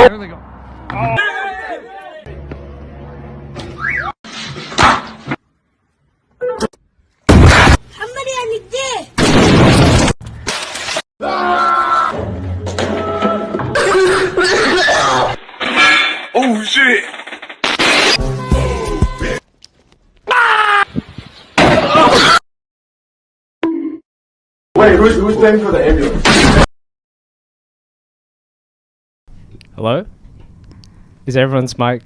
There they go. Oh. Oh shit! Wait, who's paying for the ambulance? Hello? Is everyone's mic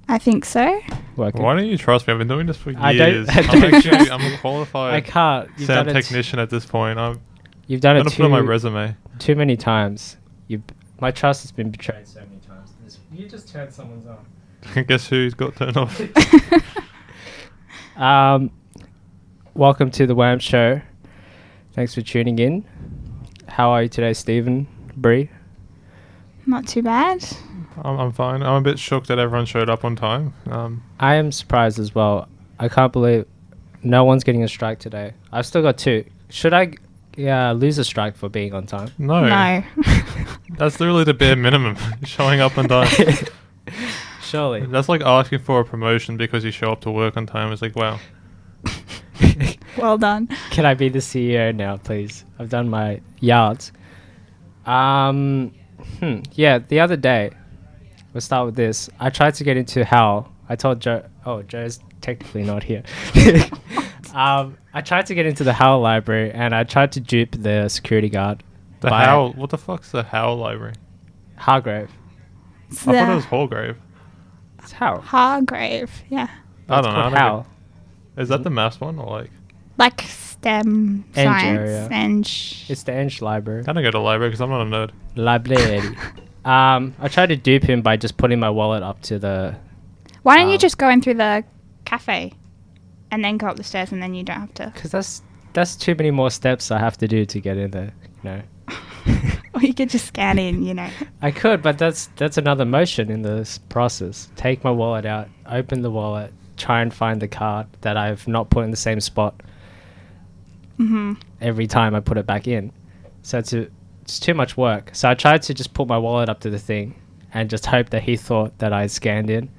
I think so. working? Why don't you trust me? I've been doing this for years. I don't trust I'm a qualified I can't. You've sound done it technician at this point. You've done I'm it gonna put it on my resume. too many times. My trust has been betrayed so many times. You just turned someone's on. Guess who's got turned off? Welcome to the WAM show. Thanks for tuning in. How are you today, Stephen? Bree? Not too bad. I'm fine. I'm a bit shocked that everyone showed up on time. I am surprised as well. I can't believe no one's getting a strike today. I've still got 2. Should I lose a strike for being on time? No. That's literally the bare minimum. Showing up on time. Surely. That's like asking for a promotion because you show up to work on time. It's like, wow. Well done. Can I be the CEO now, please? I've done my yards. Yeah, the other day, we'll start with this. I tried to get into HAL. I told Joe, Joe's technically not here. I tried to get into the HAL library and I tried to dupe the security guard. The HAL? What the fuck's the HAL library? Hargrave. I thought it was Hallgrave. It's HAL. Hargrave, yeah. I don't know. HAL. Is that the maths one or Like STEM, Eng science, area. It's It's the Eng library. I don't go to the library because I'm not a nerd. Library. I tried to dupe him by just putting my wallet up to the... Why don't you just go in through the cafe and then go up the stairs and then you don't have to... Because that's too many more steps I have to do to get in there, you know. Or you could just scan in, you know. I could, but that's another motion in this process. Take my wallet out, open the wallet, try and find the card that I've not put in the same spot every time I put it back in. So it's too much work. So I tried to just put my wallet up to the thing and just hope that he thought that I scanned in.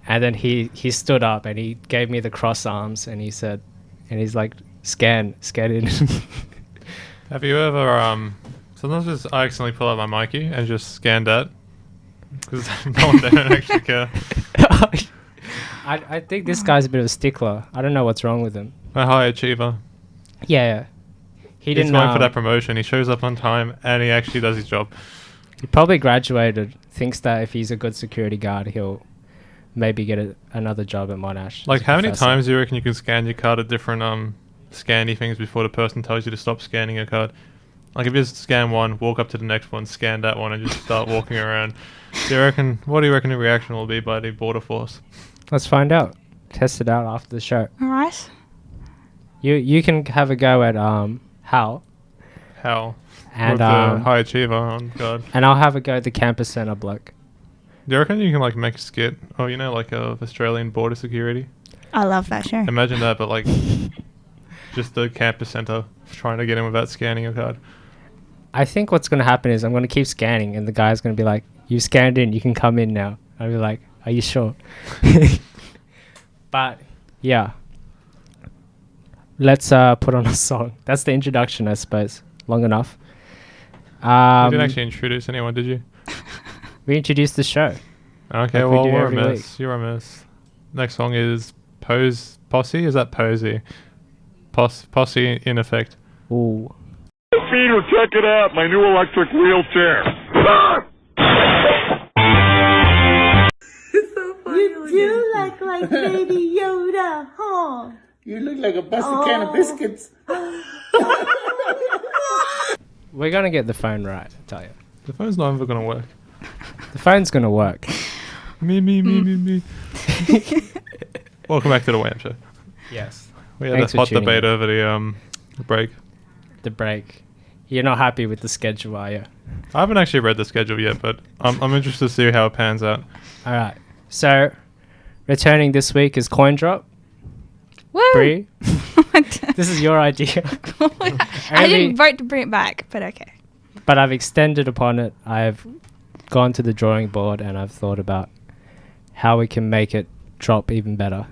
And then he stood up and he gave me the cross arms and he said, and he's like, scan in. Have you ever, sometimes just I accidentally pull out my Mikey and just scan that? Because no one don't actually care. I think this guy's a bit of a stickler. I don't know what's wrong with him. A high achiever. Yeah. He's going for that promotion. He shows up on time and he actually does his job. He probably graduated, thinks that if he's a good security guard, he'll maybe get another job at Monash. Like, how many times do you reckon you can scan your card at different scanny things before the person tells you to stop scanning your card? Like, if you just scan one, walk up to the next one, scan that one, and just start walking around. What do you reckon the reaction will be by the border force? Let's find out. Test it out after the show. All right. You can have a go at HAL. How? And with the high achiever, oh god. And I'll have a go at the campus centre bloke. Do you reckon you can like make a skit? Oh, you know, like of Australian border security? I love that show. Imagine that, but like just the campus centre trying to get in without scanning a card. I think what's going to happen is I'm going to keep scanning and the guy's going to be like, you scanned in, you can come in now. I'll be like, are you sure? But yeah. Let's put on a song. That's the introduction, I suppose. Long enough. You didn't actually introduce anyone, did you? We introduced the show. Okay, like well, we we're a mess. You're a mess. Next song is Posse? Is that Posey? Posse in effect. Ooh. Peter, check it out. My new electric wheelchair. It's so funny. You do look like Baby Yoda, huh? You look like a busted can of biscuits. We're going to get the phone right, I tell you. The phone's not ever going to work. The phone's going to work. Me. Welcome back to the WAM show. Yes. We had a hot debate over the break. The break. You're not happy with the schedule, are you? I haven't actually read the schedule yet, but I'm interested to see how it pans out. All right. So, returning this week is Coin Drop. Woo! Bree, this is your idea. I didn't vote to bring it back, but okay. But I've extended upon it. I've gone to the drawing board and I've thought about how we can make it drop even better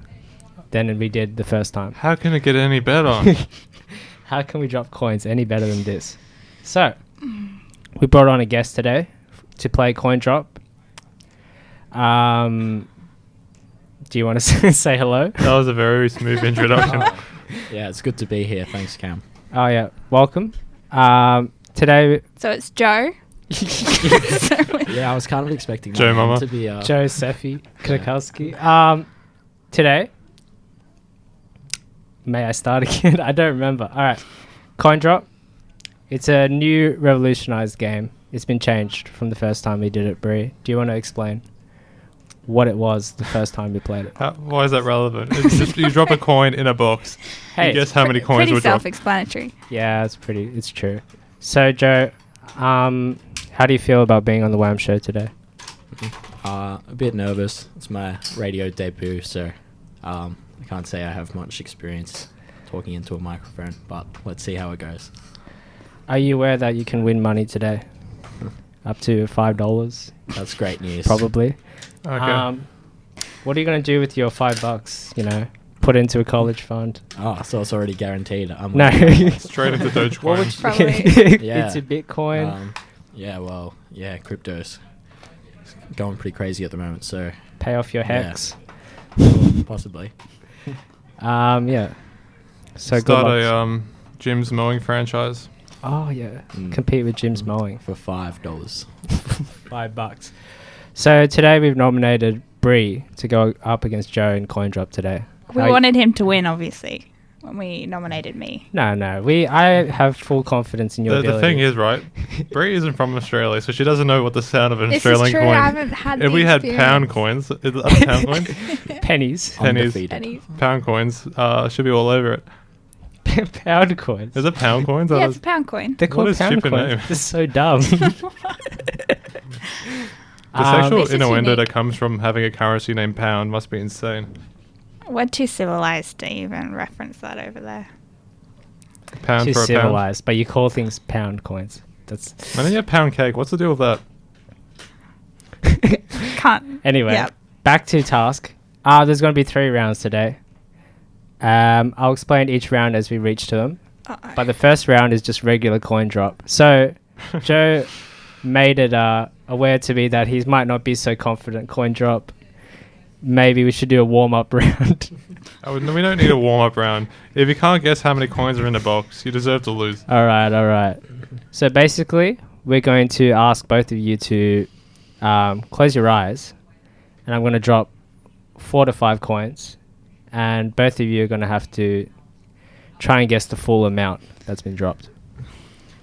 than we did the first time. How can it get any better? How can we drop coins any better than this? So, we brought on a guest today to play coin drop. Do you want to say hello? That was a very smooth introduction. Yeah, it's good to be here. Thanks, Cam. Oh yeah, welcome. Today, So it's Joe. Yeah, I was kind of expecting Joe that Mama. to be Joe Seffi Krakowski. Today, may I start again? I don't remember. All right, coin drop. It's a new revolutionized game. It's been changed from the first time we did it. Bree, do you want to explain what it was the first time we played it? Why is that relevant? It's just you drop a coin in a box. Hey, You guess how many coins Pretty would drop. self-explanatory. yeah, it's true. So Joe, how do you feel about being on the WAM show today? a bit nervous. It's my radio debut, so I can't say I have much experience talking into a microphone, but let's see how it goes. Are you aware that you can win money today? Up to $5, That's great news. probably. Okay. What are you going to do with your $5? You know, put into a college fund? Oh, so it's already guaranteed. I'm No. Straight into Dogecoin. What would you Probably. Yeah. It's a Bitcoin. Crypto's going pretty crazy at the moment, so Pay off your hex. possibly. Yeah. So good Start luck. a Jim's mowing franchise. Oh yeah. Mm. Compete with Jim's mowing. For $5. $5. So today we've nominated Bree to go up against Joe in coin drop today. We How- wanted him to win, obviously, when we nominated me. No. I have full confidence in your The ability. thing is, right? Brie isn't from Australia, so she doesn't know what the sound of an This Australian is true. coin. I haven't had If the we had pound experience. coins, is it pound coins, pennies. pennies, Undefeated. Pennies. pound coins, should be all over it. Pound coins. Is it pound coins? Yeah, it's a pound coin. They're called is pound stupid coins. name? This is so dumb. The sexual This is innuendo unique. that comes from having a currency named pound must be insane. We're too civilized to even reference that over there. Pound Too for a pound. civilized, but you call things pound coins. That's And then you have pound cake. What's the deal with that? Can't. anyway. Yep. Back to task. There's going to be 3 rounds today. I'll explain each round as we reach to them. Uh-oh. But the first round is just regular coin drop. So Joe made it aware to me that he might not be so confident coin drop. Maybe we should do a warm-up round. We don't need a warm-up round. If you can't guess how many coins are in the box, you deserve to lose. All right. So basically, we're going to ask both of you to close your eyes, and I'm going to drop 4 to 5 coins, and both of you are going to have to try and guess the full amount that's been dropped.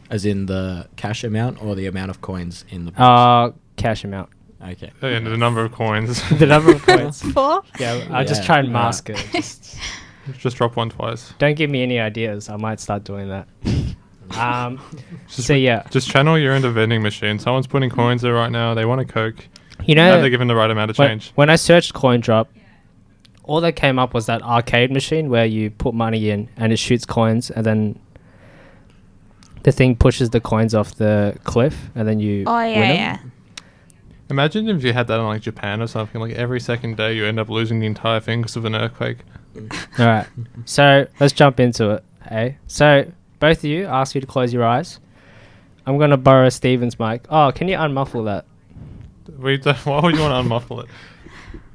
As in the cash amount or the amount of coins in the box? Cash amount. Okay. And the number of coins. The number of coins. 4? Yeah, I'll just Yeah, try and yeah. mask it. Just drop one twice. Don't give me any ideas. I might start doing that. Just, So yeah, just channel your into vending machine. Someone's putting coins there right now. They want a Coke. you Now know, they're given the right amount of change. when I searched coin drop, all that came up was that arcade machine where you put money in and it shoots coins, and then the thing pushes the coins off the cliff, and then you Oh, win yeah, 'em. yeah. Imagine if you had that in like Japan or something. Like every second day, you end up losing the entire thing because of an earthquake. All right. So let's jump into it. Hey, so both of you, ask you to close your eyes. I'm gonna borrow Steven's mic. Oh, can you unmuffle that? Why would you want to unmuffle it?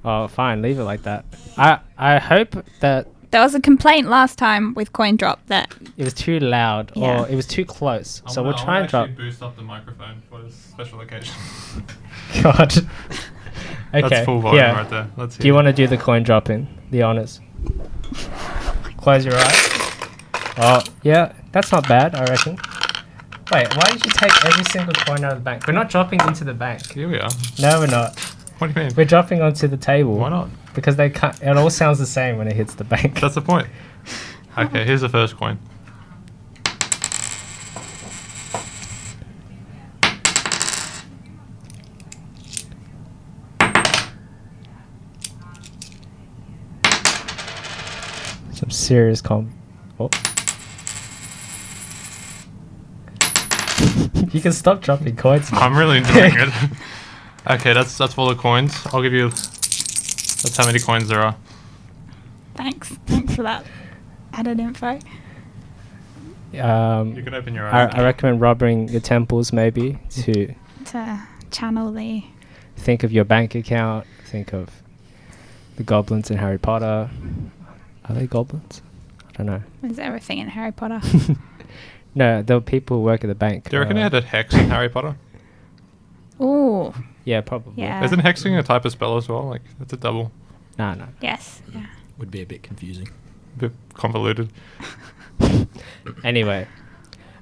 Oh, fine, leave it like that. I hope that There was a complaint last time with coin drop that it was too loud Yeah. or it was too close. So we'll try and drop. boost up the microphone for this special occasion. God. Okay. That's full volume yeah. right there. Let's Do you want to do the coin drop in? The honors. Close your eyes. Oh, yeah, that's not bad, I reckon. Wait, why did you take every single coin out of the bank? We're not dropping into the bank. Here we are. No, we're not. What do you mean? We're dropping onto the table. Why not? Because they can't. It all sounds the same when it hits the bank. That's the point. Okay, here's the first coin. Some serious Oh. You can stop dropping coins now. I'm really enjoying it. Okay, that's all the coins. I'll give you. That's how many coins there are. Thanks for that added info. You can open your eyes. I recommend rubbing your temples maybe to To channel the... think of your bank account, think of the goblins in Harry Potter. Are they goblins? I don't know. Is everything in Harry Potter? No, the people who work at the bank. Do you reckon they had a hex in Harry Potter? Ooh. Yeah, probably. Yeah. Isn't hexing a type of spell as well? Like, it's a double. No. Yes. Yeah. Would be a bit confusing. A bit convoluted. Anyway,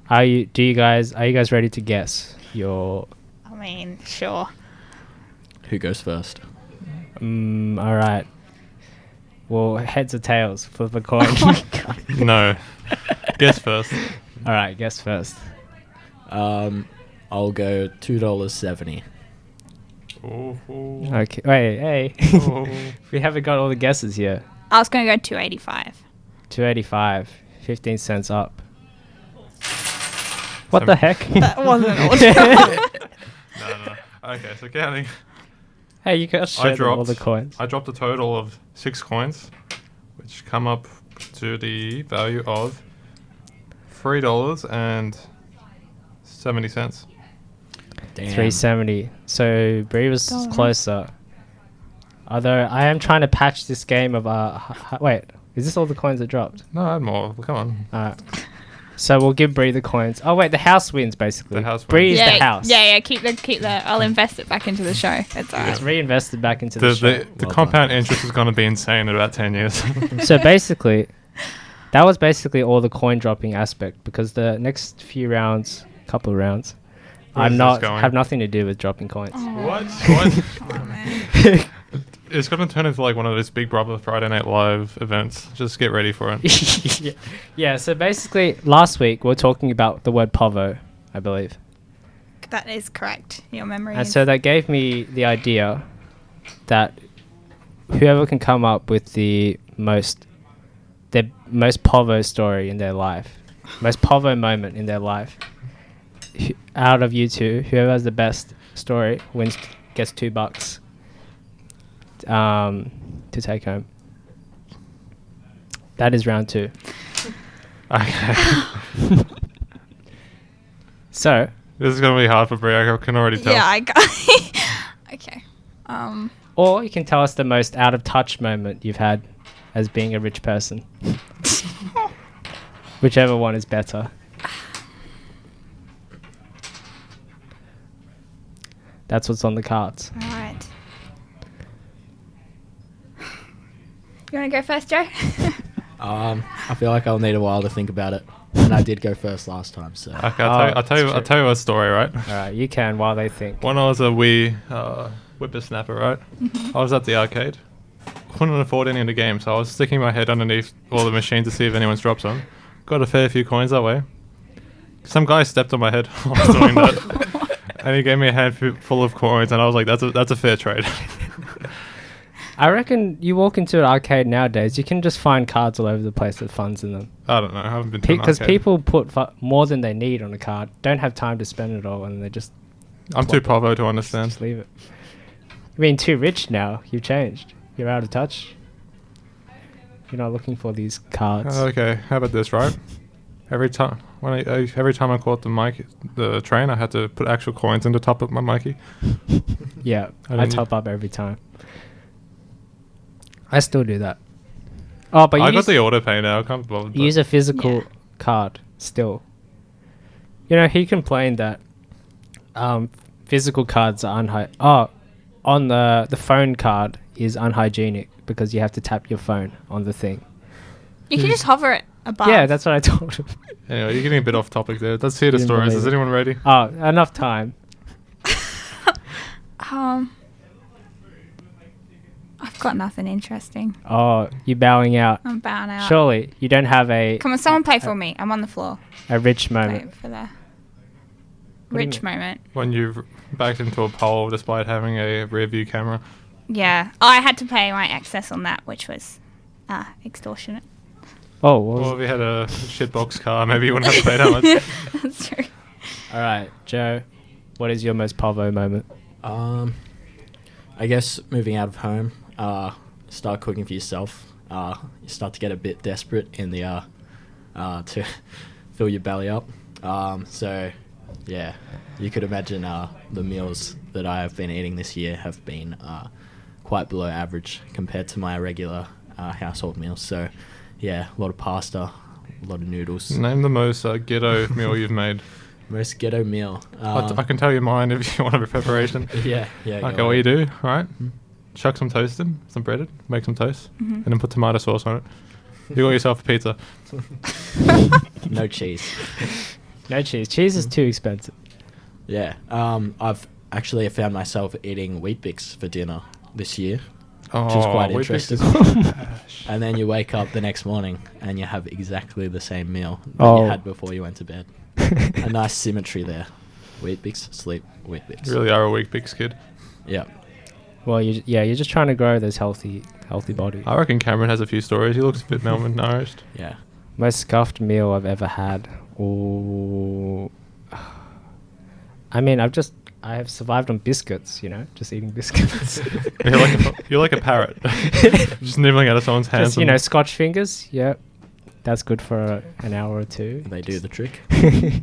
are you guys ready to guess your... I mean, sure. Who goes first? all right. Well, heads or tails? Flip a coin. Oh my god. No. Guess first. All right, guess first. I'll go $2.70. Oh. Okay. Wait, hey. Oh. We haven't got all the guesses yet. I was going to go 285. 285. 15 cents up. What the heck? That wasn't all. No. Okay, so counting. Hey, you got to show them all the coins. I dropped a total of 6 coins, which come up to the value of $3.70. Damn. 370. So Bree was Dollar. closer. Although I am trying to patch this game of wait, is this all the coins that dropped? No, I had more. Come on. Alright. So we'll give Bree the coins. Oh wait, the house wins basically. The house Bree wins. is the house. Yeah. Keep the. I'll invest it back into the show. It's alright. It's reinvested back into the show. The Well compound done. interest is going to be insane in about 10 years. So basically, that was basically all the coin dropping aspect because the next few rounds, couple of rounds, Where's I'm this not going? have nothing to do with dropping coins. What? Oh, man. It's going to turn into like one of those Big Brother Friday Night Live events. Just get ready for it. Yeah, so basically last week we were talking about the word povo, I believe. That is correct. Your memory And is... so that gave me the idea that whoever can come up with the most povo story in their life, most povo moment in their life, out of you two, whoever has the best story gets $2 to take home. That is round 2. Okay. So This is going to be hard for Brie. I can already tell. Yeah, I got... Okay. or you can tell us the most out of touch moment you've had as being a rich person. Whichever one is better. That's what's on the cards. All right. You want to go first, Joe? I feel like I'll need a while to think about it. And I did go first last time, so... Okay, I'll tell you a story, right? Alright, you can while they think. When I was a wee whippersnapper, right? I was at the arcade. Couldn't afford any of the games, so I was sticking my head underneath all the machines to see if anyone's dropped some. Got a fair few coins that way. Some guy stepped on my head while I was doing that. And he gave me a handful full of coins, and I was like, that's a fair trade. I reckon you walk into an arcade nowadays, you can just find cards all over the place with funds in them. I don't know, I haven't been to an Because arcade. people put more than they need on a card, don't have time to spend it all, and they just I'm too povo to understand. just leave it. I mean, too rich now. You've changed. You're out of touch. You're not looking for these cards. Okay, how about this, right? Every time I caught the train, I had to put actual coins in the top of my Mikey. Yeah, I I don't top up every time. I still do that. Oh, but I you got the auto pay now. I can't bother. use a physical card still. You know, he complained that physical cards are on the phone card is unhygienic because you have to tap your phone on the thing. You can just hover it above. Yeah, that's what I told him. Anyway, you're getting a bit off topic there. Let's hear the Didn't stories. believe Is it. anyone ready? Oh, enough time. I've got nothing interesting. Oh, you bowing out. I'm bowing out. Surely you don't have a Come on, someone play for me. I'm on the floor. rich Play moment. for the do you rich mean? moment. When you backed into a pole despite having a rear view camera. Yeah. I had to pay my excess on that, which was extortionate. Oh, what was Well, if you had a shitbox car, maybe you wouldn't have to pay that much. That's true. All right, Joe, what is your most povo moment? I guess moving out of home, start cooking for yourself. You start to get a bit desperate in the to fill your belly up. So yeah, you could imagine the meals that I have been eating this year have been quite below average compared to my regular household meals. So yeah, a lot of pasta, a lot of noodles. Name the most ghetto meal you've made. Most ghetto meal. I can tell you mine if you want a preparation. Yeah. Okay, what you do, all right? Chuck some toast in, some breaded, make some toast, and then put tomato sauce on it. You got yourself a pizza. No cheese. No cheese. Cheese is too expensive. Yeah. I've actually found myself eating Wheat Bix for dinner this year, which is quite Wheat Bix interesting. is- And then you wake up the next morning and you have exactly the same meal that Oh. you had before you went to bed. A nice symmetry there. Wheat Bix, sleep, Wheat Bix. You really are a Wheat Bix kid. Yeah. Well, you're just trying to grow this healthy body. I reckon Cameron has a few stories. He looks a bit malnourished. Yeah. Most scuffed meal I've ever had. Ooh. I mean, I have survived on biscuits, just eating biscuits. You're like a parrot, just nibbling out of someone's hands. Just, Scotch fingers. Yep. That's good for an hour or two. They do the trick.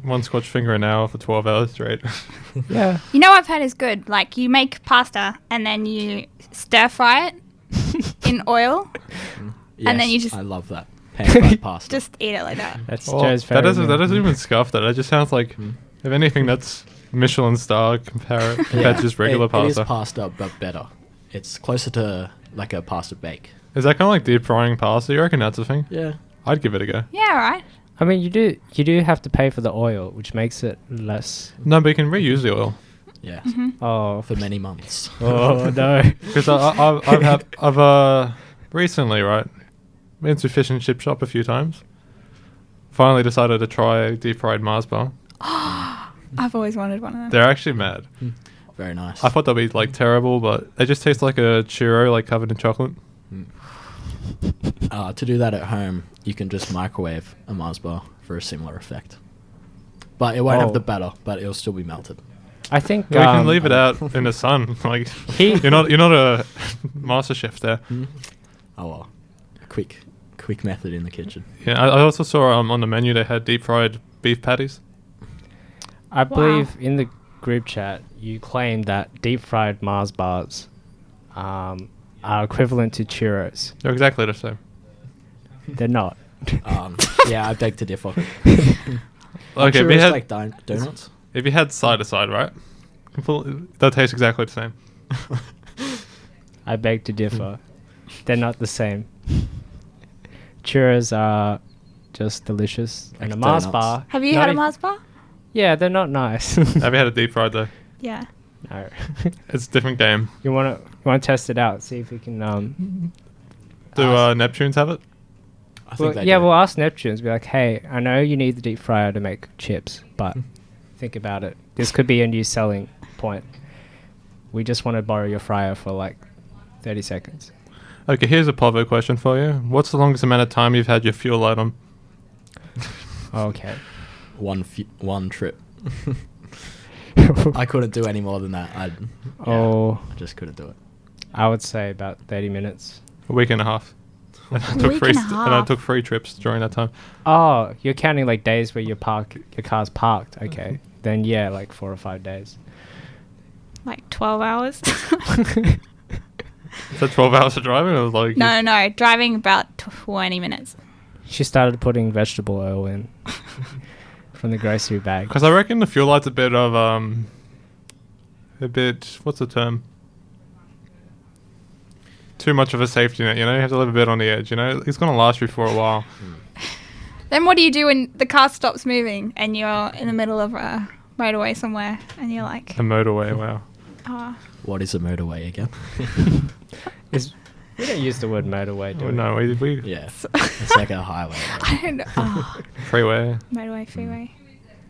One Scotch finger an hour for 12 hours straight. Yeah. You know what I've heard is good? Like, you make pasta and then you stir fry it in oil. Yes, then you just- I love that. Pan-fried pasta. Just eat it like that. That's Oh, Joe's that favorite. doesn't meal. even scuff that. It just sounds like, if anything, that's Michelin star compared to just regular It is pasta. pasta, but better. It's closer to like a pasta bake. Is that kind of like deep frying pasta? You reckon that's a thing? Yeah. I'd give it a go. Yeah, all right. I mean, you do have to pay for the oil, which makes it less. No, but you can reuse the oil. Yeah. Oh, For many months. oh no. Because I've recently, right, been to fish and chip shop a few times. Finally decided to try deep fried Mars bar. I've always wanted one of them. They're actually mad. Very nice. I thought they'd be like terrible, but they just taste like a churro, like covered in chocolate. To do that at home, you can just microwave a Mars bar for a similar effect. But it won't have the batter, but it'll still be melted. I think Yeah, we can leave it out in the sun. Like you're not a master chef there. Oh well. A quick method in the kitchen. Yeah, I also saw on the menu they had deep fried beef patties. I believe in the group chat you claimed that deep fried Mars bars are equivalent to churros. They're exactly the same. They're not. Yeah, I beg to differ. Okay, Churros like donuts. if you had side to side, right? That tastes exactly the same. I beg to differ. They're not the same. Churros are just delicious, and a Like Mars donuts. bar. Have you not had a ev- Mars bar? Yeah, they're not nice. Have you had a deep fried though? Yeah. No. It's a different game. You want to test it out? See if we can. Do Neptunes have it? I think they yeah, do. we'll ask Neptunes. Be like, hey, I know you need the deep fryer to make chips, but think about it. This could be a new selling point. We just want to borrow your fryer for like 30 seconds. Okay, here's a Povo question for you. What's the longest amount of time you've had your fuel light on? Okay. One trip. I couldn't do any more than that. I just couldn't do it. I would say about 30 minutes. A week and a half. And I took Week free and a and I half. took free trips during that time. Oh, you're counting like days where your car's parked. Okay. Then yeah, like 4 or 5 days. Like 12 hours. Is that 12 hours of driving? Or like No, driving about 20 minutes. She started putting vegetable oil in from the grocery bag. Because I reckon the fuel light's a bit of what's the term? Too much of a safety net, you know? You have to live a bit on the edge, you know? It's going to last you for a while. Then what do you do when the car stops moving and you're in the middle of a motorway somewhere and you're like, The motorway, wow. oh, What is a motorway again? We don't use the word motorway, do we? No, we Yeah, it's like a highway. I don't know. Oh, freeway. motorway, freeway.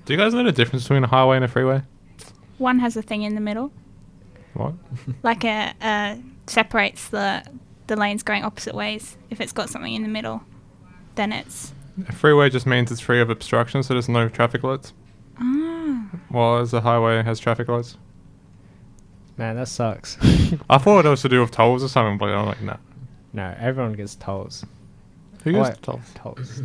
Do you guys know the difference between a highway and a freeway? One has a thing in the middle, What? like separates the lanes going opposite ways. If it's got something in the middle, then it's A freeway just means it's free of obstruction, so there's no traffic lights. ah. Well, as the highway has traffic lights. Man, that sucks. I thought it was to do with tolls or something, but I'm like, nah. No, everyone gets tolls. Who Oh, gets wait. tolls? Tolls.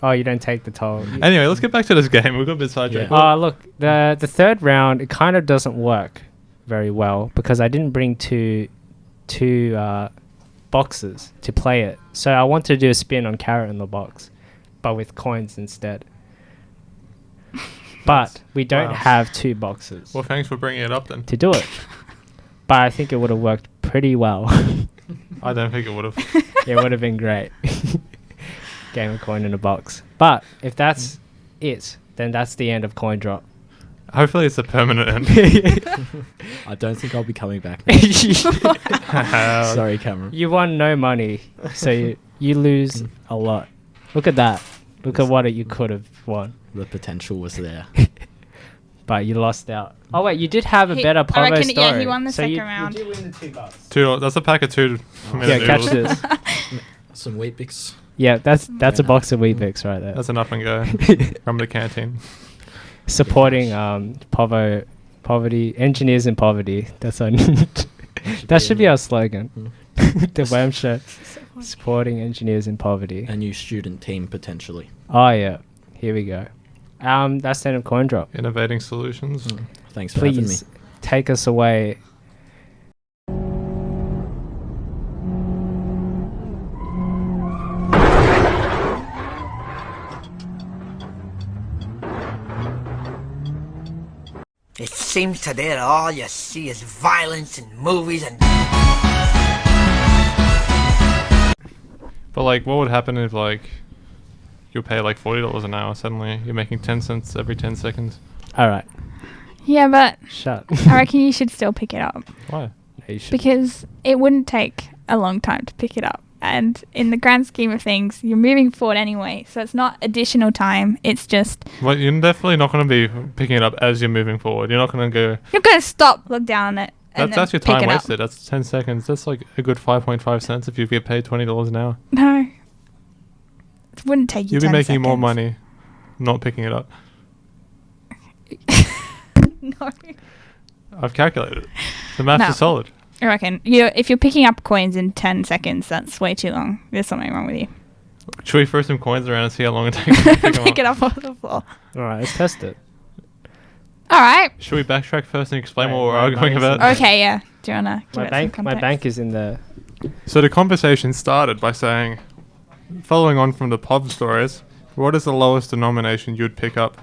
Oh, you don't take the toll. Anyway, let's get back to this game. We got a bit sidetracked. Oh, look, the third round, it kind of doesn't work very well because I didn't bring two boxes to play it. So I wanted to do a spin on carrot in the box, but with coins instead. But we don't have two boxes Well, thanks for bringing it up then. to do it. But I think it would have worked pretty well. I don't think it would have. It would have been great. Game of coin in a box. But if that's it, then that's the end of coin drop. Hopefully it's a permanent end. I don't think I'll be coming back now. Sorry, Cameron. You won no money, so you lose a lot. Look at that. Look at what you could have won. The potential was there. But you lost out. Oh wait, you did have a He- better I Povo reckon- story. yeah, he won the so second you, round. You did win the $2. $2. That's a pack of 2. Yeah, catch this. Some Wheat Bix. Yeah, that's a box of Weet-Bix right there. That's enough and go from the canteen. Supporting poverty, engineers in poverty. That's our that should be our slogan. The WAM show. Supporting engineers in poverty. A new student team, potentially. Oh yeah, here we go. That's the end of coin drop. Innovating solutions. Thanks for having me. Please take us away. It seems today that all you see is violence in movies and... But like, what would happen if like you pay like $40 an hour? Suddenly you're making 10 cents every 10 seconds. All right, Yeah, but shut. I reckon you should still pick it up Why? You should- because it wouldn't take a long time to pick it up. And in the grand scheme of things, you're moving forward anyway. So it's not additional time. It's just, Well, you're definitely not going to be picking it up as you're moving forward. You're not going to go. you're going to stop, look down on it, and That's your then pick time it up. wasted. That's 10 seconds. That's like a good 5.5 cents if you get paid $20 an hour. No. It wouldn't take you You'll be 10 making more seconds. money not picking it up. No. I've calculated it. The maths No. is solid. I reckon if you're picking up coins in 10 seconds, that's way too long. There's something wrong with you. Should we throw some coins around and see how long it takes to pick them Pick up? it up off the floor. All right, let's test it. All right. Should we backtrack first and explain Right, what we're my arguing money's about? Okay, yeah. Do you want to give My it bank, some my context? bank is in the. So the conversation started by saying, following on from the pub stories, what is the lowest denomination you'd pick up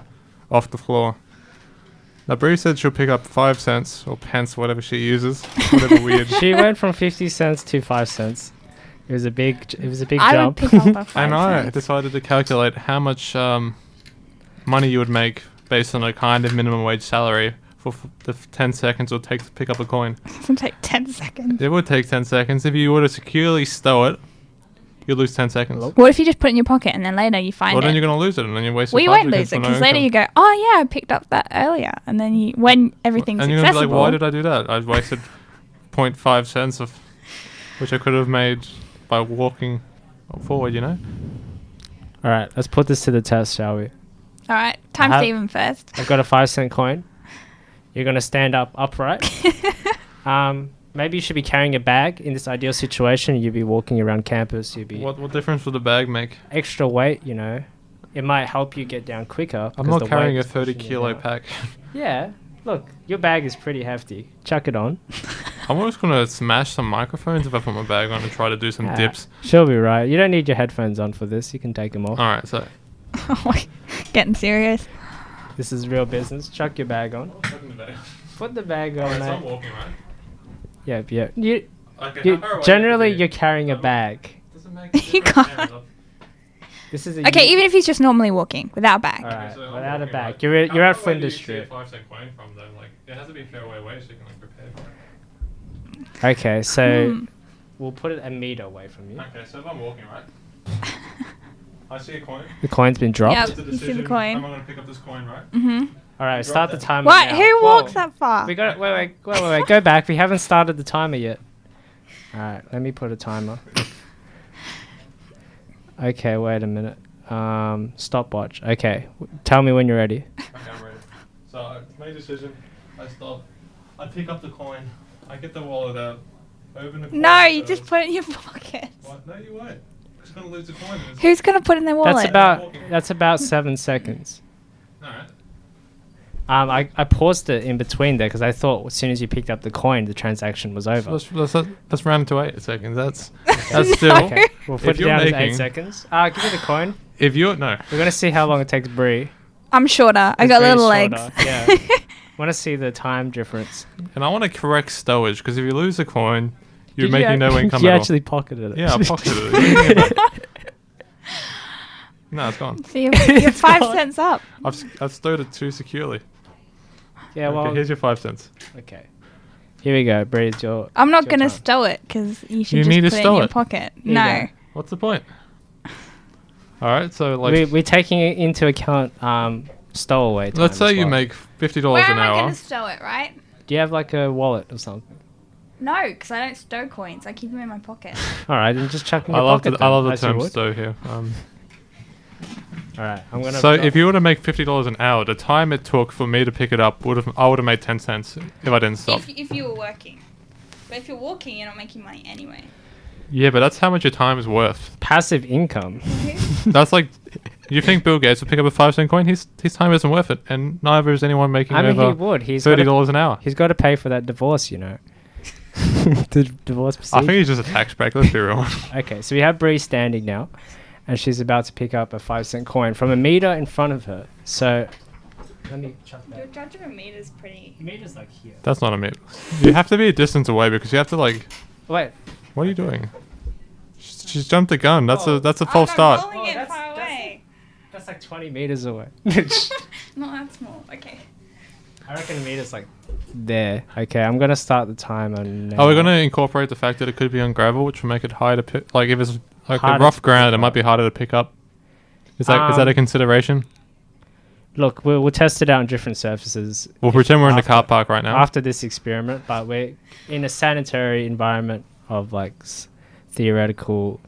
off the floor? Now, Bree said she'll pick up 5 cents or pence, whatever she uses, whatever weird. She went from 50 cents to 5 cents. It was a big I jump. would pick up a 5 And I cents. decided to calculate how much money you would make based on a kind of minimum wage salary for the 10 seconds it would take to pick up a coin. It would take 10 seconds. It would take 10 seconds. If you were to securely stow it, you'd lose 10 seconds. What if you just put it in your pocket and then later you find Well, then it? you're going to lose it and then you're wasting Well, you won't lose it because later you go, oh yeah, I picked up that earlier. And then when everything's And you're going to be accessible. like, why did I do that? I wasted 0.5 cents of which I could have made by walking forward, you know? All right, let's put this to the test, shall we? All right, time have- Steven first. I've got a 5 cent coin. You're gonna stand up upright. Maybe you should be carrying a bag. In this ideal situation, you'd be walking around campus. You'd be What difference would the bag make? extra weight. You know, it might help you get down quicker. I'm because not the carrying weight a is 30 pushing you kilo down. pack. Yeah, look, your bag is pretty hefty. Chuck it on. I'm always going to smash some microphones if I put my bag on and try to do some Ah, dips. She'll be right. You don't need your headphones on for this. You can take them off. Alright, so. Getting serious. This is real business. Chuck your bag on. Put the bag on, mate. walking, right? Yep, yep. You Okay, generally you're carrying a bag. You can't. This is a Okay, even if he's just normally walking without a bag. All right, without a bag. You're at Flinders Street. 5 cent coin from though? Like, it has to be a fair way so you can like prepare for it. Okay, so we'll put it a meter away from you. Okay, so if I'm walking, right? I see a coin. The coin's been dropped. Yep. It's a You see the decision. coin. I'm going to pick up this coin, right? Mm-hmm. All right, start the timer. What? now. Who Whoa. walks that far? We got wait. Go back. We haven't started the timer yet. All right, let me put a timer. Okay, wait a minute. Stopwatch. Okay, tell me when you're ready. Okay, I'm ready. So I made a decision. I stop. I pick up the coin. I get the wallet out. Open the coin. No, you just put it in your pocket. What? No, you won't. You're just gonna lose the coin. Who's gonna put it in their wallet? That's about 7 seconds. Alright. I paused it in between there because I thought as soon as you picked up the coin, the transaction was over. Let's round it to 8 seconds. That's still. Okay, we'll put If it you're down as 8 making- seconds. Give me the coin. If you're no. We're gonna see how long it takes Brie. I'm shorter. I It's got Brie's little legs. shorter, Yeah. Want to see the time difference? And I want to correct stowage because if you lose a coin, you're Did making no income You at all. actually pocketed it. Yeah, I pocketed it. What do you think about it? No, it's gone. So you're 5 cents up. I've stowed it too securely. Yeah. Okay, Well. here's your 5 cents. Okay. Here we go. Brie, it's your. I'm not it's your gonna time. stow it because you should You just need to put it in stow your it. pocket. you No. go. What's the point? All right, so like, We're taking into account stowaway time. let's say as you well. make $50 Where an am I hour. gonna stow it, right? Do you have like a wallet or something? No, because I don't stow coins. I keep them in my pocket. All right, then just chuck in I your love pocket. the, I love then, the as you term would. stow here. All right, I'm gonna. So if you were to make $50 an hour, the time it took for me to pick it up I would have made 10 cents if I didn't stop. If you were working, but if you're walking, you're not making money anyway. Yeah, but that's how much your time is worth. passive income. That's like, you think Bill Gates would pick up a 5 cent coin? His time isn't worth it, and neither is anyone making I mean, he over would. He's $30 an hour. He's got to pay for that divorce, you know. The divorce procedure. I think he's just a tax break. Let's be real. Okay, so we have Bree standing now, and she's about to pick up a 5-cent coin from a meter in front of her. So, let me chuck Your that. judge of a meter is pretty. Meter's like here. That's not a meter. You have to be a distance away because you have to like. Wait. What are you doing? She's jumped the gun. That's Oh. a false start. Rolling it far away. That's like 20 meters away. Not that small. Okay. I reckon a meter's like there. Okay, I'm gonna start the timer now. Are we going to incorporate the fact that it could be on gravel, which will make it harder to pick? Like if it's like a Harder rough to ground, pick it might up. be harder to pick up. Is that a consideration? Look, we'll test it out on different surfaces. We'll if- pretend we're in the after- car park right now. After this experiment, but we're in a sanitary environment of like theoretical.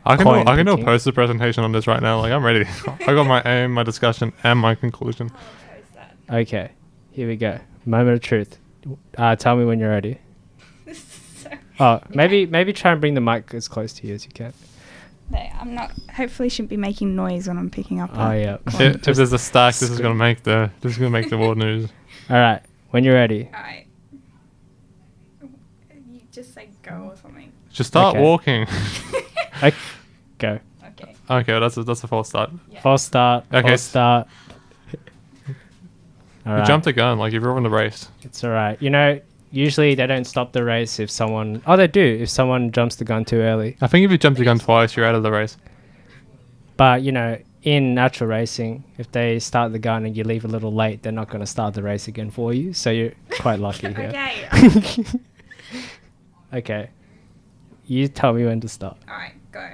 I can coin do a picking. poster presentation on this right now. Like I'm ready. I got my aim, my discussion, and my conclusion. Okay, here we go. Moment of truth. Tell me when you're ready. Oh, maybe try and bring the mic as close to you as you can. No, I'm not. Hopefully, shouldn't be making noise when I'm picking up. Oh a yeah. coin. If there's a stack, this is gonna make the world news. All right, when you're ready. All right. You just say go or something. Just start Okay. walking. Go. Okay. Okay, well, that's a false start. Yeah. False start. Okay, False start. All You right. jumped the gun, like you've ruined the race. It's all right. You know, usually they don't stop the race if someone. Oh, they do if someone jumps the gun too early. I think if you jump the gun twice, you're out of the race. But you know, in natural racing, if they start the gun and you leave a little late, they're not going to start the race again for you. So you're quite lucky here. Okay. Okay. You tell me when to start. All right. Go.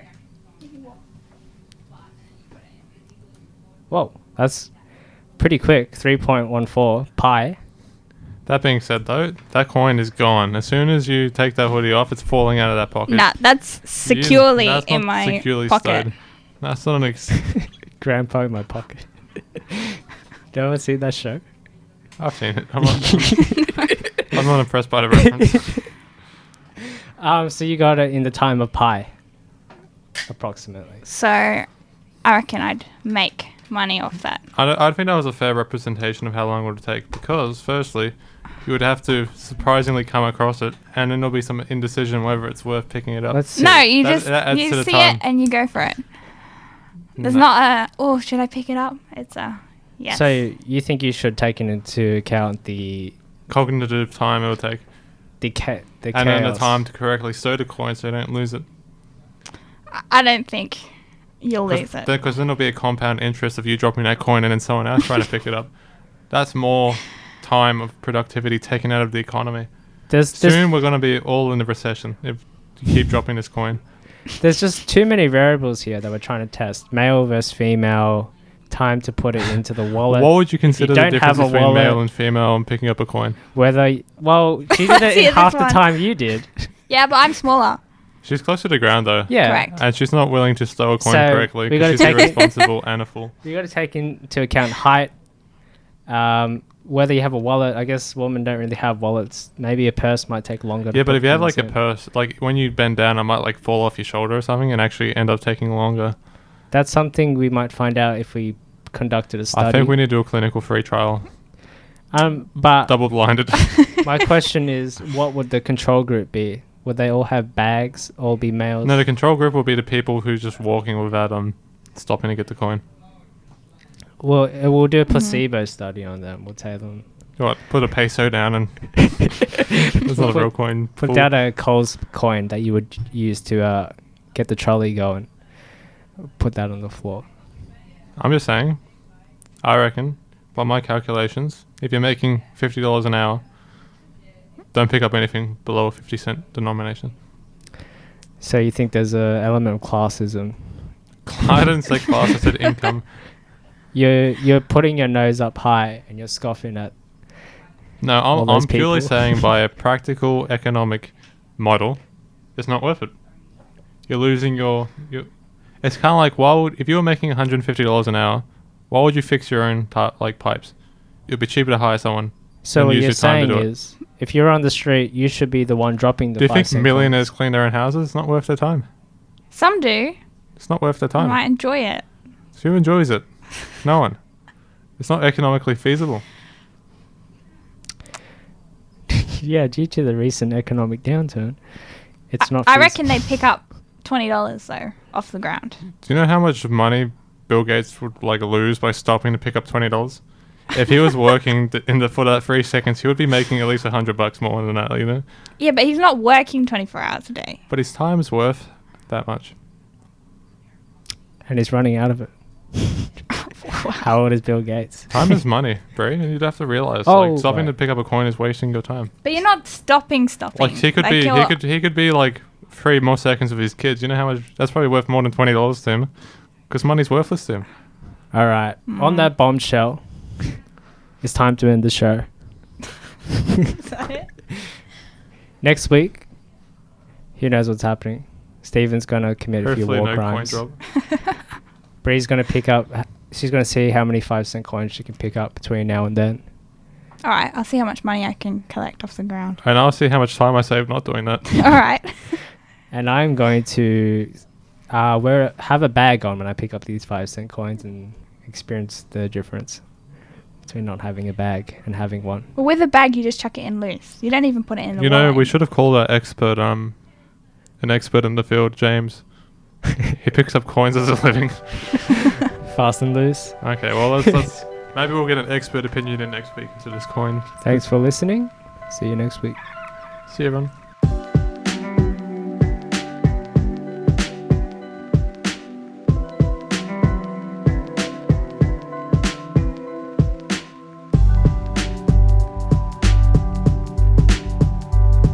Whoa, that's pretty quick. 3.14 pi. That being said, though, that coin is gone. As soon as you take that hoodie off, it's falling out of that pocket. Nah, that's securely That's in not my securely pocket. stowed. That's not an Grandpa in my pocket. Do you ever see that show? I've seen it. I'm not impressed by the reference. So you got it in the time of pi, approximately. So, I reckon I'd make money off that. I think that was a fair representation of how long it would take because, firstly, you would have to surprisingly come across it, and then there'll be some indecision whether it's worth picking it up. Let's see. No, you That- just that adds to you the see time. it and you go for it. There's No. not a oh, should I pick it up? It's a yes. So you think you should take into account the Cognitive time it would take, the and then the chaos. time to correctly stow the coin so you don't lose it. I don't think you'll lose it. Because then there'll be a compound interest of you dropping that coin and then someone else trying to pick it up. That's more time of productivity taken out of the economy. There's Soon we're going to be all in the recession if you keep dropping this coin. there's just too many variables here that we're trying to test. Male versus female, time to put it into the wallet. What would you consider the don't difference have a between male wallet- and female and picking up a coin? Well, she did it See, in this half the one. time you did. Yeah, but I'm smaller. She's close to the ground though. Yeah. Correct. And she's not willing to stow a coin So, correctly we because gotta she's take- irresponsible and a fool. You got to take into account height, whether you have a wallet, I guess women don't really have wallets. Maybe a purse might take longer. Yeah, but if you have things like a in. purse, like when you bend down, it might like fall off your shoulder or something and actually end up taking longer. That's something we might find out if we conducted a study. I think we need to do a clinical free trial. But Double blinded. my question is, what would the control group be? Would they all have bags, all be males? No, the control group will be the people who's just walking without stopping to get the coin. Well, we'll do a placebo study on them. We'll tell them. What? Put a peso down and it's not a real coin. Put Fool. down a Coles coin that you would use to get the trolley going. Put that on the floor. I'm just saying, I reckon, by my calculations, if you're making $50 an hour, don't pick up anything below a 50-cent denomination. So you think there's a element of classism? I didn't say class, I said income. You're putting your nose up high and you're scoffing at. No, I'm purely saying by a practical economic model, it's not worth it. You're losing your it's kind of like, if you were making $150 an hour, why would you fix your own pipes? It'd be cheaper to hire someone. So and what use you're your time to saying do it. is, if you're on the street, you should be the one dropping the. Do you think 5-cent millionaires coins. clean their own houses? It's not worth their time. Some do. It's not worth their I time. might enjoy it. So who enjoys it? No one. It's not economically feasible. Yeah, due to the recent economic downturn, it's not. I reckon they'd pick up $20 though off the ground. Do you know how much money Bill Gates would lose by stopping to pick up $20? If he was working for that 3 seconds, he would be making at least $100 more than that, you know? Yeah, but he's not working 24 hours a day. But his time's worth that much. And he's running out of it. How old is Bill Gates? Time is money, Brie. And you'd have to realize, stopping to pick up a coin is wasting your time. But you're not stopping. Like he could be like 3 more seconds of his kids. You know how much? That's probably worth more than $20 to him, because money's worthless to him. All right. On that bombshell, it's time to end the show. Is that it? Next week, who knows what's happening? Steven's gonna commit a few Hopefully war no coin crimes. drop. Bree's gonna pick up. She's gonna see how many 5-cent coins she can pick up between now and then. All right, I'll see how much money I can collect off the ground. And I'll see how much time I save not doing that. All right. And I'm going to have a bag on when I pick up these 5-cent coins and experience the difference between not having a bag and having one. Well, with a bag, you just chuck it in loose. You don't even put it in the You know, wallet. we should have called our expert, an expert in the field, James. He picks up coins as a living. Fast and loose. Okay, well, let's maybe we'll get an expert opinion in next week into this coin. Thanks for listening. See you next week. See you, everyone.